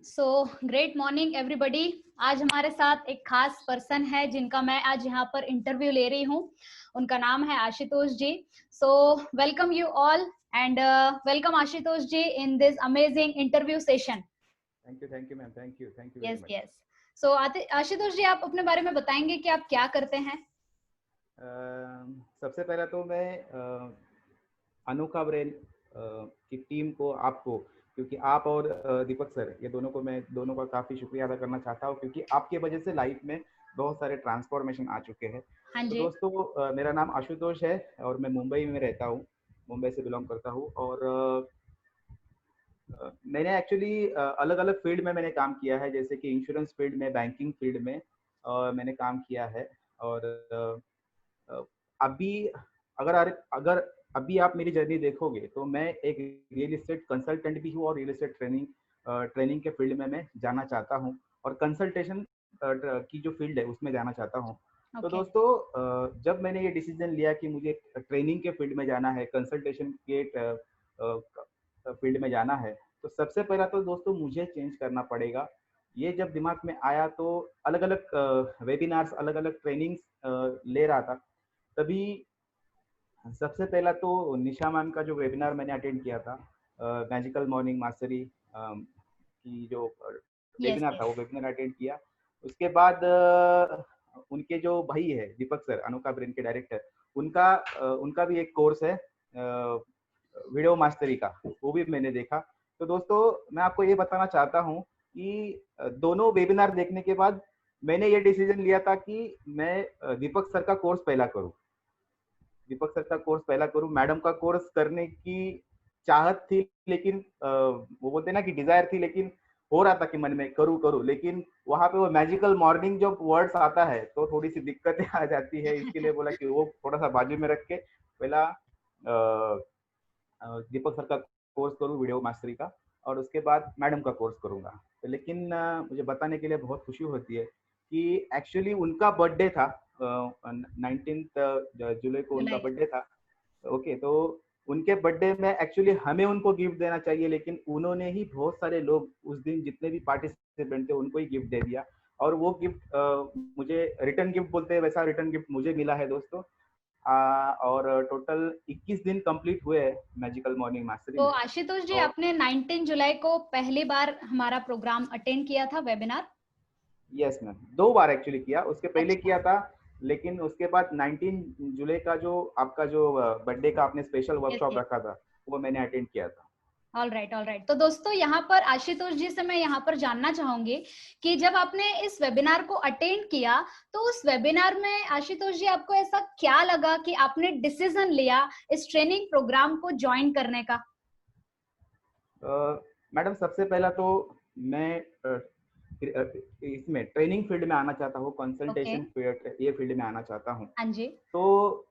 So great morning everybody. आज हमारे साथ एक खास पर्सन है जिनका मैं आज यहाँ पर इंटरव्यू ले रही हूँ। उनका नाम है Ashutosh ji. So welcome you all and welcome Ashutosh ji in this amazing interview session. Thank you ma'am, thank you very yes much. Yes. So Ashutosh ji, आप अपने बारे में बताएंगे कि आप क्या करते हैं? सबसे पहला तो मैं अनोखा ब्रेन की टीम को, आपको, क्योंकि आप और दीपक सर, ये दोनों को मैं दोनों का काफ़ी शुक्रिया अदा करना चाहता हूँ, क्योंकि आपके वजह से लाइफ में बहुत सारे ट्रांसफॉर्मेशन आ चुके हैं। हाँ तो जी। दोस्तों, मेरा नाम आशुतोष है और मैं मुंबई में रहता हूँ, मुंबई से बिलोंग करता हूँ। और मैंने एक्चुअली अलग अलग फील्ड में मैंने काम किया है, जैसे कि इंश्योरेंस फील्ड में, बैंकिंग फील्ड में मैंने काम किया है। और अ, अभी अगर अगर अभी आप मेरी जर्नी देखोगे तो मैं एक रियल एस्टेट कंसल्टेंट भी हूँ और रियल एस्टेट ट्रेनिंग के फील्ड में मैं जाना चाहता हूँ, और कंसल्टेशन की जो फील्ड है उसमें जाना चाहता हूँ। तो ओके। दोस्तों, जब मैंने ये डिसीजन लिया कि मुझे ट्रेनिंग के फील्ड में जाना है, कंसल्टेशन के फील्ड में जाना है, तो सबसे पहला तो दोस्तों मुझे चेंज करना पड़ेगा। ये जब दिमाग में आया तो अलग अलग वेबिनार्स, अलग अलग ट्रेनिंग्स ले रहा था। तभी सबसे पहला तो निशा मैम का जो वेबिनार मैंने अटेंड किया था, मैजिकल मॉर्निंग मास्टरी की जो यस वेबिनार था, यस। वो वेबिनार अटेंड किया। उसके बाद उनके जो भाई है दीपक सर, अनोखा ब्रेन के डायरेक्टर, उनका भी एक कोर्स है वीडियो मास्टरी का, वो भी मैंने देखा। तो दोस्तों, मैं आपको ये बताना चाहता हूँ कि दोनों वेबिनार देखने के बाद मैंने ये डिसीजन लिया था कि मैं दीपक सर का कोर्स पहला करूँ, दीपक सर का कोर्स पहला करूँ। मैडम का कोर्स करने की चाहत थी, लेकिन वो बोलते हैं ना कि डिजायर थी, लेकिन हो रहा था कि मन में करूँ करूँ, लेकिन वहां पे वो मैजिकल मॉर्निंग जो वर्ड्स आता है तो थोड़ी सी दिक्कतें आ जाती है। इसके लिए बोला कि वो थोड़ा सा बाजू में रख के पहला दीपक सर का कोर्स करूँ वीडियो मास्टरी का, और उसके बाद मैडम का कोर्स करूँगा। तो लेकिन मुझे बताने के लिए बहुत खुशी होती है कि एक्चुअली उनका बर्थडे था, 19 जुलाई को उनका जुलाई। बर्थडे था। ओके, तो उनके बर्थडे में एक्चुअली हमें उनको गिफ्ट देना चाहिए, लेकिन उन्होंने ही बहुत सारे लोग उस दिन जितने भी पार्टिसिपेंट थे उनको ही गिफ्ट दे दिया। और वो गिफ्ट मुझे रिटर्न गिफ्ट बोलते हैं, वैसा रिटर्न गिफ्ट मुझे मिला है दोस्तों। और टोटल 21 दिन कंप्लीट हुए हैं मैजिकल मॉर्निंग मास्टरी तो में। आशुतोष जी, और आपने 19 जुलाई को पहली बार हमारा प्रोग्राम अटेंड किया था, वेबिनार? यस मैम, 2 बार एक्चुअली किया, उसके पहले अच्छा। किया था, लेकिन उसके बाद 19 जुलाई का जो आपका जो बर्थडे का आपने स्पेशल यस वर्कशॉप यस। रखा था, वो मैंने अटेंड किया था। All right all right. तो दोस्तों, यहाँ पर आशुतोष जी से मैं यहाँ पर जानना चाहूंगी कि जब आपने इस वेबिनार को अटेंड किया तो उस वेबिनार में आशुतोष जी आपको ऐसा क्या लगा कि आपने डिसीजन लिया इस ट्रेनिंग प्रोग्राम को ज्वाइन करने का? मैडम, सबसे पहला तो मैं इसमें ट्रेनिंग फील्ड में आना चाहता हूँ, ओके। कंसल्टेशन फील्ड, ये फील्ड में आना चाहता हूँ। हाँ जी। तो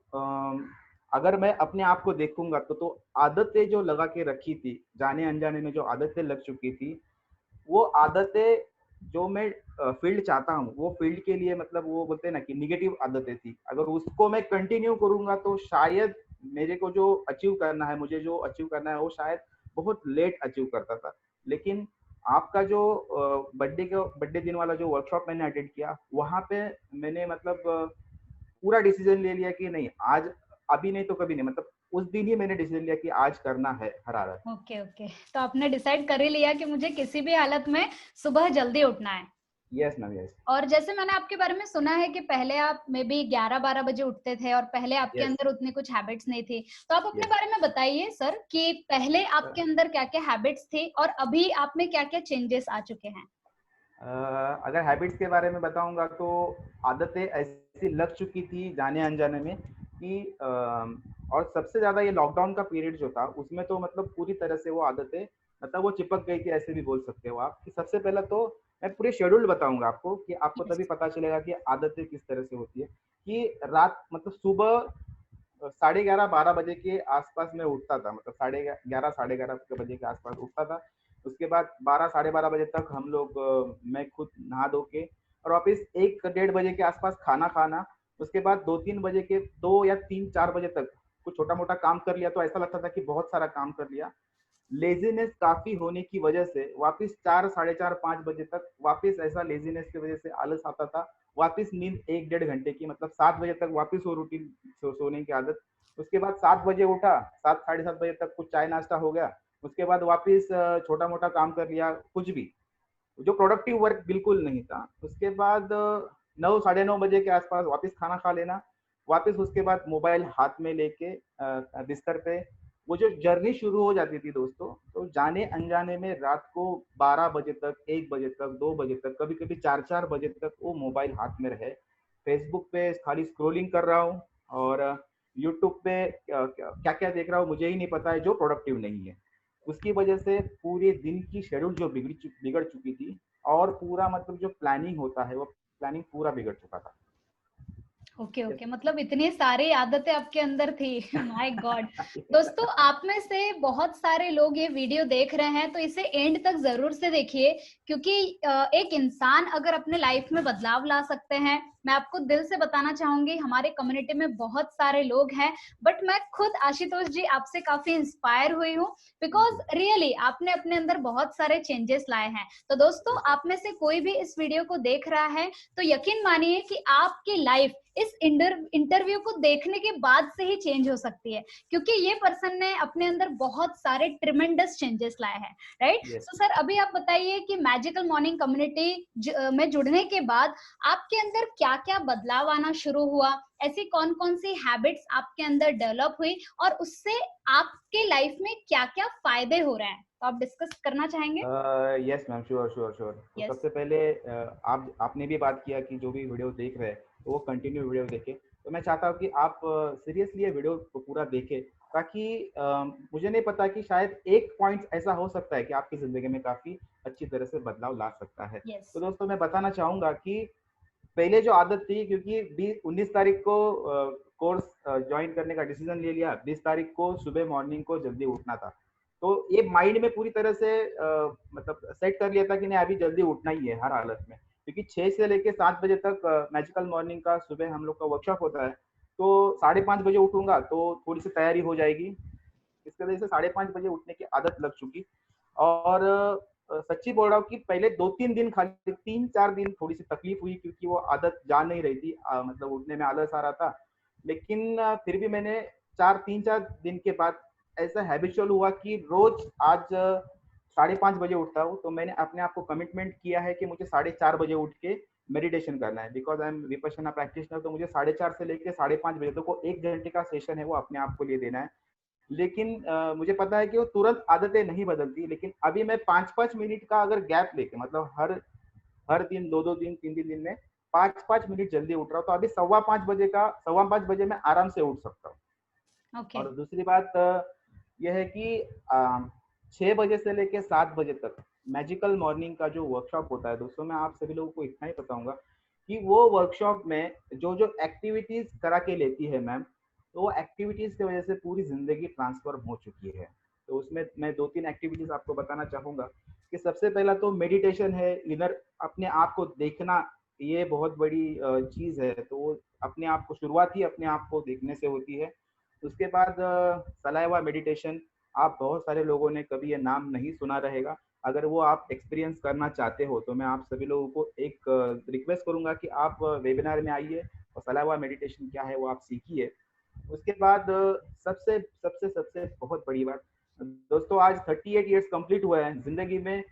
अगर मैं अपने आप को देखूंगा तो आदतें जो लगा के रखी थी, जाने अनजाने में जो आदतें लग चुकी थी, वो आदतें जो मैं फील्ड चाहता हूँ, वो फील्ड के लिए, मतलब वो बोलते हैं ना कि निगेटिव आदतें थी, अगर उसको मैं कंटिन्यू करूंगा तो शायद मेरे को जो अचीव करना है, मुझे जो अचीव करना है, वो शायद बहुत लेट अचीव करता था। लेकिन आपका जो बर्थडे दिन वाला जो वर्कशॉप मैंने अटेंड किया, वहां पे मैंने मतलब पूरा डिसीजन ले लिया कि नहीं, आज, अभी नहीं तो कभी नहीं, मतलब उस दिन ही मैंने डिसीजन लिया कि आज करना है हर हालत। Okay okay. तो आपने डिसाइड कर ही लिया कि मुझे किसी भी हालत में सुबह जल्दी उठना है। Yes ma'am, yes. और जैसे मैंने आपके बारे में सुना है कि पहले आप मे बी 11-12 बजे उठते थे और पहले आपके यस। अंदर उतनी कुछ हैबिट्स नहीं थी। तो आप अपने यस। बारे में बताइए सर कि पहले आपके अंदर क्या-क्या हैबिट्स थी और अभी आप में क्या-क्या चेंजेस आ चुके हैं? अगर हैबिट्स के बारे में बताऊंगा तो आदतें ऐसी लग चुकी थी जाने अनजाने में कि और सबसे ज्यादा ये लॉकडाउन का पीरियड जो था उसमें तो मतलब पूरी तरह से वो आदतें, मतलब वो चिपक गई थी, ऐसे भी बोल सकते हो आप। कि सबसे पहला तो मैं पूरे शेड्यूल बताऊंगा आपको, कि आपको यस। तभी पता चलेगा कि आदतें किस तरह से होती है। कि रात, मतलब सुबह 11:30-12 बजे के आसपास में उठता था, मतलब 11:30 11:30 बजे के आसपास उठता था। उसके बाद 12 साढ़े 12 बजे तक हम लोग, मैं खुद नहा धो के और वापस 1 डेढ़ बजे के आसपास खाना खाना। उसके बाद 2-3 बजे के, 2 या 3-4 बजे तक कुछ छोटा मोटा काम कर लिया तो ऐसा लगता था कि बहुत सारा काम कर लिया। लेजीनेस काफी होने की वजह से वापस 4, साढ़े 4, 5 बजे तक वापस ऐसा लेजीनेस की वजह से आलस आता था, वापस नींद 1-1.5 घंटे की, मतलब 7 बजे तक वापस वो रूटीन सोने की आदत। उसके बाद 7 बजे उठा, 7, साढ़े 7 बजे तक कुछ चाय नाश्ता हो गया, उसके बाद वापस छोटा मोटा काम कर लिया, कुछ भी जो प्रोडक्टिव वर्क बिल्कुल नहीं था। उसके बाद 9, साढ़े 9 बजे के आसपास वापस खाना खा लेना, वापस उसके बाद मोबाइल हाथ में लेके बिस्तर पे वो जो जर्नी शुरू हो जाती थी दोस्तों, तो जाने अनजाने में रात को 12 बजे तक, 1 बजे तक, 2 बजे तक, कभी कभी 4-4 बजे तक वो मोबाइल हाथ में रहे, फेसबुक पे खाली स्क्रोलिंग कर रहा हूँ, और यूट्यूब पे क्या क्या देख रहा हूँ मुझे ही नहीं पता है, जो प्रोडक्टिव नहीं है। उसकी वजह से पूरे दिन की शेड्यूल जो बिगड़ चुकी थी, और पूरा मतलब जो प्लानिंग होता है वो प्लानिंग पूरा बिगड़ चुका था। Okay Yes. ओके, मतलब इतनी सारी आदतें आपके अंदर थी। My God. दोस्तों, आप में से बहुत सारे लोग ये वीडियो देख रहे हैं, तो इसे एंड तक जरूर से देखिए, क्योंकि एक इंसान अगर अपने लाइफ में बदलाव ला सकते हैं, मैं आपको दिल से बताना चाहूंगी, हमारे कम्युनिटी में बहुत सारे लोग हैं, बट मैं खुद आशुतोष जी आपसे काफी इंस्पायर हुई हूँ, बिकॉज रियली आपने अपने अंदर बहुत सारे चेंजेस लाए हैं। तो दोस्तों, आप में से कोई भी इस वीडियो को देख रहा है, तो यकीन मानिए कि आपकी लाइफ इस इंटरव्यू को देखने के बाद से ही चेंज हो सकती है, क्योंकि ये पर्सन ने अपने अंदर बहुत सारे ट्रिमेंडस चेंजेस लाए हैं, राइट? Yes. सो सर, अभी आप बताइए कि मैजिकल मॉर्निंग कम्युनिटी में जुड़ने के बाद आपके अंदर क्या क्या बदलाव आना शुरू हुआ, ऐसी कौन कौन सी हैबिट्स आपके अंदर डेवलप हुई, और उससे आपके लाइफ में क्या क्या फायदे हो रहे हैं, तो आप डिस्कस करना चाहेंगे? Yes ma'am, sure sure sure. तो यस। सबसे पहले आपने भी बात किया कि जो भी वीडियो देख रहे हैं तो वो कंटिन्यू वीडियो देखें, तो मैं चाहता हूँ कि आप सीरियसली ये वीडियो को पूरा देखें, ताकि मुझे नहीं पता कि शायद एक पॉइंट ऐसा हो सकता है कि आपकी ज़िंदगी में काफ़ी अच्छी तरह से बदलाव ला सकता है। यस। तो दोस्तों, मैं बताना चाहूँगा कि पहले जो आदत थी, क्योंकि 19 तारीख को कोर्स ज्वाइन करने का डिसीजन ले लिया, 20 तारीख को सुबह मॉर्निंग को जल्दी उठना था, तो ये माइंड में पूरी तरह से मतलब सेट कर लिया था कि नहीं, अभी जल्दी उठना ही है हर हालत में, क्योंकि 6 से लेके 7 बजे तक मैजिकल मॉर्निंग का सुबह हम लोग का वर्कशॉप होता है, तो 5:30 बजे उठूंगा तो थोड़ी सी तैयारी हो जाएगी। इसकी वजह से 5:30 बजे उठने की आदत लग चुकी, और सच्ची बोल रहा हूँ कि पहले 2-3 दिन, खाली 3-4 दिन थोड़ी सी तकलीफ हुई, क्योंकि वो आदत जा नहीं रही थी, मतलब उठने में आलस आ रहा था। लेकिन फिर भी मैंने 3-4 दिन के बाद ऐसा हैबिचुअल हुआ कि रोज आज 5:30 बजे उठता हूँ, तो मैंने अपने आप को कमिटमेंट किया है कि मुझे 4:30 बजे उठ के मेडिटेशन करना है, because I am Vipassana practitioner, तो मुझे 4:30 से लेके 5:30 बजे तक वो 1 घंटे का सेशन है, वो अपने आप को लिए देना है। लेकिन मुझे पता है कि वो तुरंत आदतें नहीं बदलती, लेकिन अभी मैं 5-5 मिनट का अगर गैप लेके, मतलब हर हर दिन, 2-2 दिन, 3-3 दिन में 5-5 मिनट जल्दी उठ रहा हूँ, तो अभी 5:15 बजे मैं आराम से उठ सकता हूँ। ओके। और दूसरी बात यह है कि 6 बजे से लेके 7 बजे तक मैजिकल मॉर्निंग का जो वर्कशॉप होता है दोस्तों, मैं आप सभी लोगों को इतना ही बताऊंगा कि वो वर्कशॉप में जो जो एक्टिविटीज करा के लेती है मैम, तो वो एक्टिविटीज की वजह से पूरी जिंदगी ट्रांसफॉर्म हो चुकी है। तो उसमें मैं 2-3 एक्टिविटीज आपको बताना चाहूंगा कि सबसे पहला तो मेडिटेशन है, इधर अपने आप को देखना, ये बहुत बड़ी चीज है, तो वो अपने आप को, शुरुआत ही अपने आप को देखने से होती है। उसके बाद सलाइवा मेडिटेशन, आप बहुत सारे लोगों ने कभी ये नाम नहीं सुना रहेगा, अगर वो आप एक्सपीरियंस करना चाहते हो तो मैं आप सभी लोगों को एक रिक्वेस्ट करूंगा कि आप वेबिनार में आइए और सलाइवा मेडिटेशन क्या है वो आप सीखिए। उसके बाद सबसे सबसे सबसे बहुत बड़ी बात दोस्तों, आज 38 ईयर्स कंप्लीट हुआ है जिंदगी में,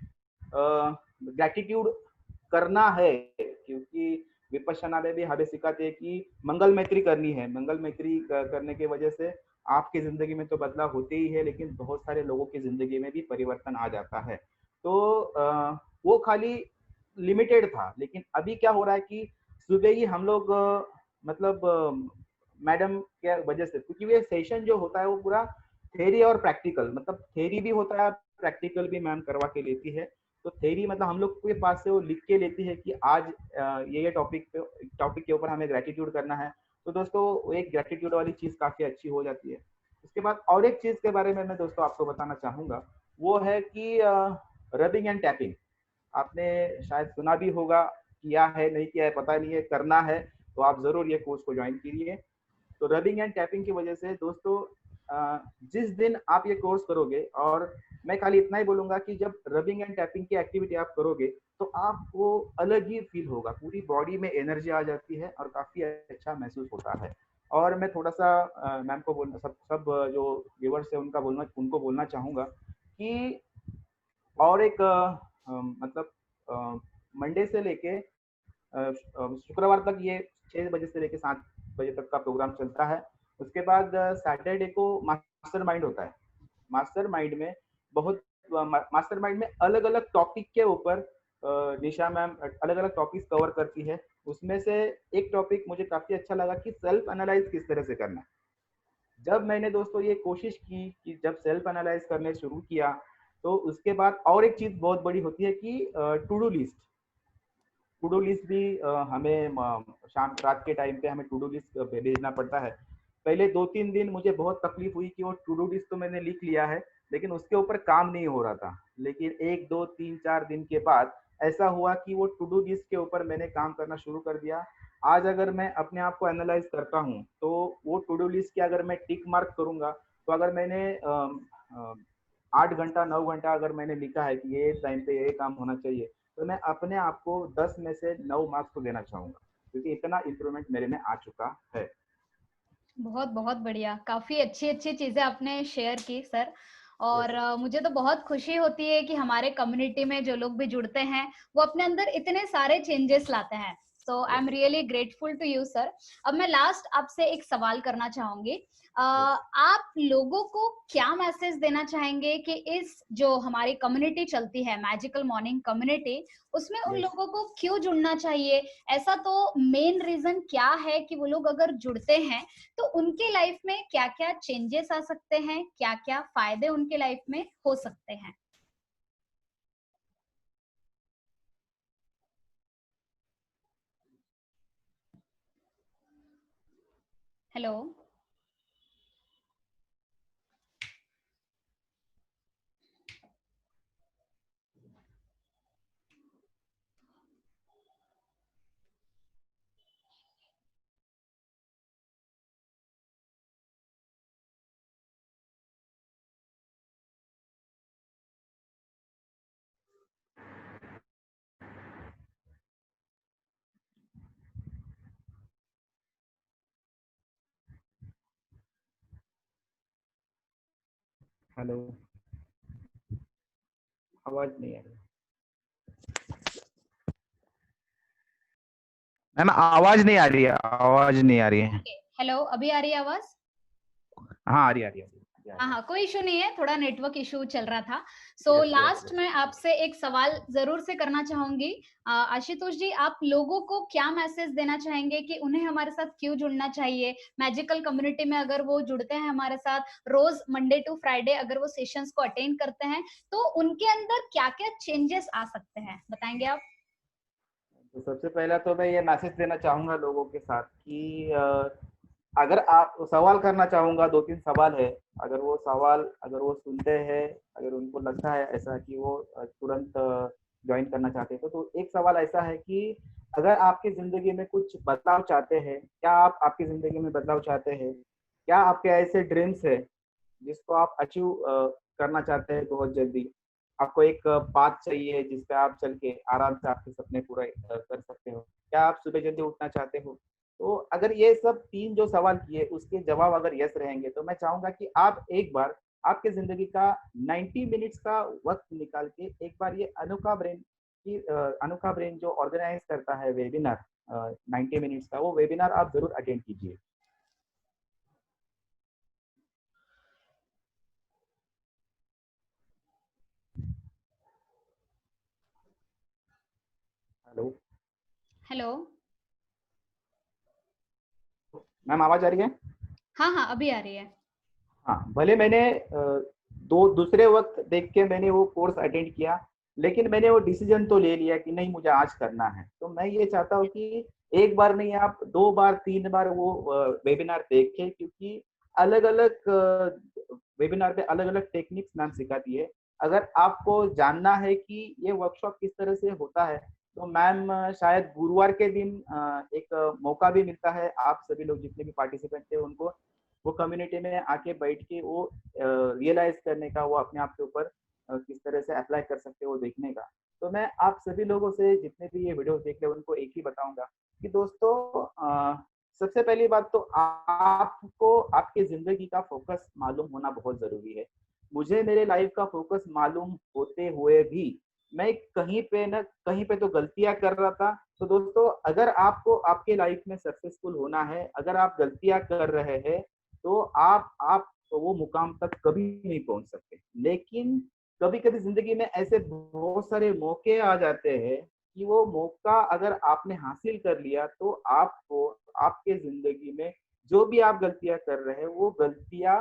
ग्रैटिट्यूड करना है, क्योंकि विपश्यना में भी हमें सिखाते हैं कि मंगल मैत्री करनी है। मंगल मैत्री करने की वजह से आपकी जिंदगी में तो बदलाव होते ही है, लेकिन बहुत सारे लोगों की जिंदगी में भी परिवर्तन आ जाता है। तो वो खाली लिमिटेड था, लेकिन अभी क्या हो रहा है कि सुबह ही हम लोग मतलब मैडम के वजह से, क्योंकि ये सेशन जो होता है वो पूरा थेरी और प्रैक्टिकल, मतलब थेरी भी होता है, प्रैक्टिकल भी मैम करवा के लेती है। तो थेरी मतलब हम लोग के पास से वो लिख के लेती है कि आज ये टॉपिक के ऊपर हमें ग्रेटिट्यूड करना है। तो दोस्तों, एक ग्रेटिट्यूड वाली चीज काफी अच्छी हो जाती है। उसके बाद और एक चीज के बारे में मैं दोस्तों आपको बताना चाहूंगा, वो है कि रबिंग एंड टैपिंग। आपने शायद सुना भी होगा, किया है नहीं किया है पता नहीं है, करना है तो आप जरूर ये कोर्स को ज्वाइन कीजिए। तो रबिंग एंड टैपिंग की वजह से दोस्तों जिस दिन आप ये कोर्स करोगे, और मैं खाली इतना ही बोलूंगा कि जब रबिंग एंड टैपिंग की एक्टिविटी आप करोगे तो आपको अलग ही फील होगा, पूरी बॉडी में एनर्जी आ जाती है और काफी अच्छा महसूस होता है। और मैं थोड़ा सा मैम को बोलना, सब सब जो व्यूअर्स है उनको बोलना चाहूंगा कि और एक मतलब मंडे से लेके शुक्रवार तक ये 6 बजे से लेके 7 बजे तक का प्रोग्राम चलता है। उसके बाद सैटरडे को मास्टर माइंड होता है। मास्टर माइंड में बहुत मास्टर माइंड में अलग अलग टॉपिक के ऊपर निशा मैम अलग अलग टॉपिक्स कवर करती है। उसमें से एक टॉपिक मुझे काफी अच्छा लगा कि सेल्फ एनालाइज किस तरह से करना है। जब मैंने दोस्तों ये कोशिश की कि जब सेल्फ एनालाइज करने शुरू किया, तो उसके बाद और एक चीज बहुत बड़ी होती है कि टू डू लिस्ट भी हमें शाम रात के टाइम पे हमें टू डू लिस्ट भेजना पड़ता है। पहले 2-3 दिन मुझे बहुत तकलीफ हुई कि वो टू डू लिस्ट तो मैंने लिख लिया है लेकिन उसके ऊपर काम नहीं हो रहा था। लेकिन 1 2 3 4 दिन के बाद ऐसा हुआ कि वो टू डू लिस्ट के ऊपर मैंने काम करना शुरू कर दिया। आज अगर मैं अपने आप को एनालाइज करता हूँ तो वो टू डू लिस्ट की अगर मैं टिक मार्क करूंगा, तो अगर मैंने 8 घंटा 9 घंटा अगर मैंने लिखा है कि ये टाइम पे ये काम होना चाहिए, तो मैं अपने आप को 10 में से 9 मार्क्स को देना चाहूंगा, क्योंकि इतना इम्प्रूवमेंट मेरे में आ चुका है। बहुत बहुत बढ़िया, काफी अच्छी अच्छी चीजें आपने शेयर की सर। और मुझे तो बहुत खुशी होती है कि हमारे कम्युनिटी में जो लोग भी जुड़ते हैं वो अपने अंदर इतने सारे चेंजेस लाते हैं। So I am really grateful to you sir. अब मैं लास्ट आपसे एक सवाल करना चाहूंगी। आप लोगों को क्या मैसेज देना चाहेंगे कि इस जो हमारी कम्युनिटी चलती है मैजिकल मॉर्निंग कम्युनिटी, उसमें उन लोगों को क्यों जुड़ना चाहिए? ऐसा तो मेन रीजन क्या है कि वो लोग अगर जुड़ते हैं तो उनके लाइफ में क्या क्या चेंजेस आ सकते हैं, क्या क्या फायदे उनके लाइफ में हो सकते हैं? हेलो। हेलो, आवाज नहीं आ रही मैम, आवाज नहीं आ रही है, आवाज नहीं आ रही है। हेलो, अभी आ रही है आवाज? हाँ, आ रही आ रही आ रही हाँ हाँ, कोई इशू नहीं है, थोड़ा नेटवर्क इशू चल रहा था। So yes yes last yes. में आपसे एक सवाल जरूर से करना चाहूंगी। आशुतोष जी, आप लोगों को क्या मैसेज देना चाहेंगे कि उन्हें हमारे साथ क्यों जुड़ना चाहिए? मैजिकल कम्युनिटी में अगर वो जुड़ते हैं हमारे साथ रोज मंडे टू फ्राइडे, अगर वो सेशंस को अटेंड करते हैं तो उनके अंदर क्या क्या चेंजेस आ सकते हैं, बताएंगे आप? तो सबसे पहला तो मैं ये मैसेज देना चाहूंगा लोगों के साथ कि अगर आप सवाल करना चाहूंगा, 2-3 सवाल है। अगर वो सवाल अगर वो सुनते हैं, अगर उनको लगता है ऐसा कि वो तुरंत ज्वाइन करना चाहते हैं, तो एक सवाल ऐसा है कि अगर आपकी जिंदगी में कुछ बदलाव चाहते हैं, क्या आप आपकी जिंदगी में बदलाव चाहते हैं? क्या आपके ऐसे ड्रीम्स है जिसको आप अचीव करना चाहते हैं बहुत जल्दी? आपको एक पाथ चाहिए जिस पे आप चल के आराम से आपके सपने पूरा कर सकते हो? क्या आप सुबह जल्दी उठना चाहते हो? तो अगर ये सब 3 जो सवाल किए उसके जवाब अगर यस रहेंगे, तो मैं चाहूंगा कि आप एक बार आपके जिंदगी का 90 मिनट्स का वक्त निकाल के एक बार ये अनोखा ब्रेन जो ऑर्गेनाइज करता है वेबिनार 90 मिनट्स का, वो वेबिनार आप जरूर अटेंड कीजिए। Hello hello. मैम, आवाज आ रही है? हाँ हाँ, अभी आ रही है। हाँ, भले मैंने दो दूसरे वक्त देख के मैंने वो कोर्स अटेंड किया, लेकिन मैंने वो डिसीजन तो ले लिया कि नहीं, मुझे आज करना है। तो मैं ये चाहता हूँ कि एक बार नहीं, आप 2 बार 3 बार वो वेबिनार देखें, क्योंकि अलग अलग वेबिनार पे अलग अलग टेक्निक्स मैम सिखाती है। अगर आपको जानना है कि ये वर्कशॉप किस तरह से होता है, तो मैम शायद गुरुवार के दिन एक मौका भी मिलता है, आप सभी लोग जितने भी पार्टिसिपेंट थे उनको वो कम्युनिटी में आके बैठ के वो रियलाइज करने का, वो अपने आप के ऊपर किस तरह से अप्लाई कर सकते हैं वो देखने का। तो मैं आप सभी लोगों से, जितने भी ये वीडियो देख रहे हैं, उनको एक ही बताऊंगा कि दोस्तों सबसे पहली बात तो आपको आपकी जिंदगी का फोकस मालूम होना बहुत जरूरी है। मुझे मेरे लाइफ का फोकस मालूम होते हुए भी मैं कहीं पे न कहीं पे तो गलतियां कर रहा था। तो दोस्तों अगर आपको आपके लाइफ में सक्सेसफुल होना है, अगर आप गलतियां कर रहे हैं, तो आप वो मुकाम तक कभी नहीं पहुंच सकते। लेकिन कभी कभी जिंदगी में ऐसे बहुत सारे मौके आ जाते हैं कि वो मौका अगर आपने हासिल कर लिया तो आपको आपके जिंदगी में जो भी आप गलतियां कर रहे हैं वो गलतियां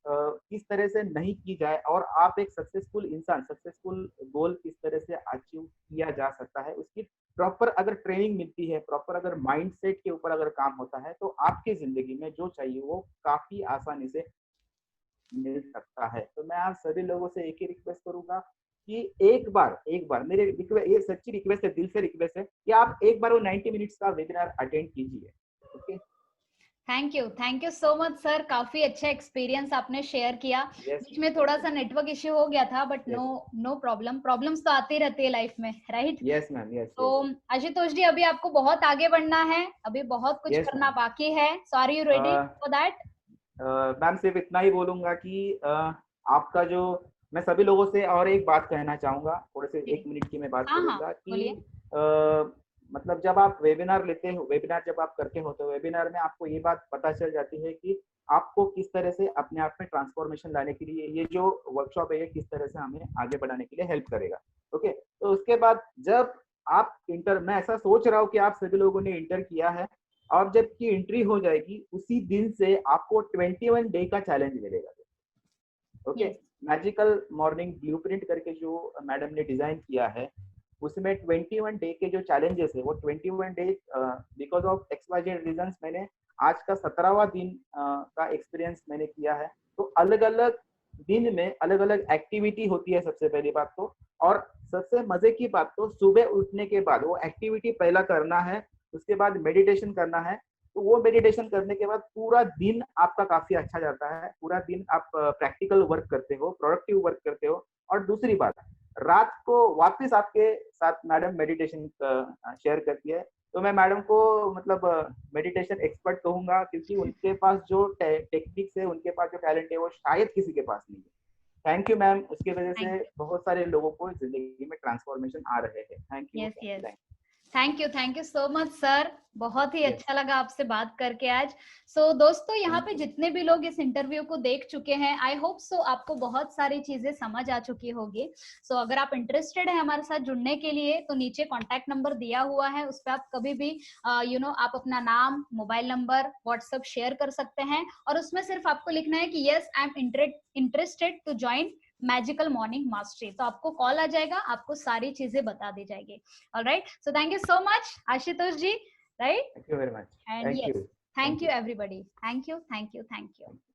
किस तरह से नहीं की जाए और आप एक सक्सेसफुल इंसान, सक्सेसफुल गोल किस तरह से अचीव किया जा सकता है, उसकी प्रॉपर अगर ट्रेनिंग मिलती है, प्रॉपर अगर माइंडसेट के ऊपर अगर काम होता है, तो आपकी जिंदगी में जो चाहिए वो काफी आसानी से मिल सकता है। तो मैं आप सभी लोगों से एक ही रिक्वेस्ट करूंगा कि एक बार मेरे ये सच्ची रिक्वेस्ट है, दिल से रिक्वेस्ट है कि आप एक बार वो 90 मिनट्स का वेबिनार अटेंड कीजिए। Okay. Thank you so much sir, काफी अच्छा एक्सपीरियंस आपने शेयर किया। यस बीच में थोड़ा सा नेटवर्क इश्यू हो गया था, but yes no problem, problems तो आती रहती है लाइफ में, राइट? यस मैम, यस तो यस आशुतोष जी, अभी आपको बहुत आगे बढ़ना है, अभी बहुत कुछ यस करना मैम। बाकी है। So are you ready for that? Ma'am सिर्फ इतना ही बोलूंगा कि आपका जो, मैं सभी लोगों से और एक बात कहना चाहूंगा, थोड़े से जी, 1 मिनट की मैं बात हाँ हाँ, करूंगा कि बोलिए। मतलब जब आप वेबिनार लेते हो, वेबिनार जब आप करते हो, तो वेबिनार में आपको ये बात पता चल जाती है कि आपको किस तरह से अपने आप में ट्रांसफॉर्मेशन लाने के लिए ये जो वर्कशॉप है ये किस तरह से हमें आगे बढ़ाने के लिए हेल्प करेगा। ओके। तो उसके बाद जब आप इंटर, मैं ऐसा सोच रहा हूँ कि आप सभी लोगों ने इंटर किया है, और जबकि एंट्री हो जाएगी उसी दिन से आपको 21 डे का चैलेंज मिलेगा। Okay. Yes, magical morning blueprint करके जो मैडम ने डिजाइन किया है, उसमें 21 डे के जो चैलेंजेस है वो 21 day, because of XYZ reasons मैंने आज का 17वां दिन का एक्सपीरियंस मैंने किया है। तो अलग अलग दिन में अलग अलग एक्टिविटी होती है सबसे पहली बात तो, और सबसे मजे की बात तो सुबह उठने के बाद वो एक्टिविटी पहला करना है, उसके बाद मेडिटेशन करना है। तो वो मेडिटेशन करने के बाद पूरा दिन आपका काफी अच्छा जाता है, पूरा दिन आप प्रैक्टिकल वर्क करते हो, प्रोडक्टिव वर्क करते हो। और दूसरी बात, रात को वापस आपके साथ मैडम मेडिटेशन शेयर करती है। तो मैं मैडम को मतलब मेडिटेशन एक्सपर्ट कहूंगा, क्योंकि उनके पास जो टेक्निक्स है, उनके पास जो टैलेंट है, वो शायद किसी के पास नहीं है। थैंक यू मैम, उसकी वजह थैंक से बहुत सारे लोगों को जिंदगी में ट्रांसफॉर्मेशन आ रहे हैं। Thank you. You. Yes yes, thank you so much sir, बहुत ही यस अच्छा लगा आपसे बात करके आज। सो दोस्तों, यहाँ पे जितने भी लोग इस इंटरव्यू को देख चुके हैं, आई होप सो आपको बहुत सारी चीजें समझ आ चुकी होगी। सो अगर आप इंटरेस्टेड है हमारे साथ जुड़ने के लिए, तो नीचे कॉन्टैक्ट नंबर दिया हुआ है, उस पर आप कभी भी आप अपना नाम, मोबाइल नंबर, व्हाट्सएप शेयर कर सकते हैं, और उसमें सिर्फ आपको लिखना है कि yes I am interested to join magical morning mastery. तो आपको कॉल आ जाएगा, आपको सारी चीजें बता दी जाएगी। Alright, so thank you so much Ashutosh ji, right? Thank you very much. And thank yes, you. thank thank you you. everybody, thank you.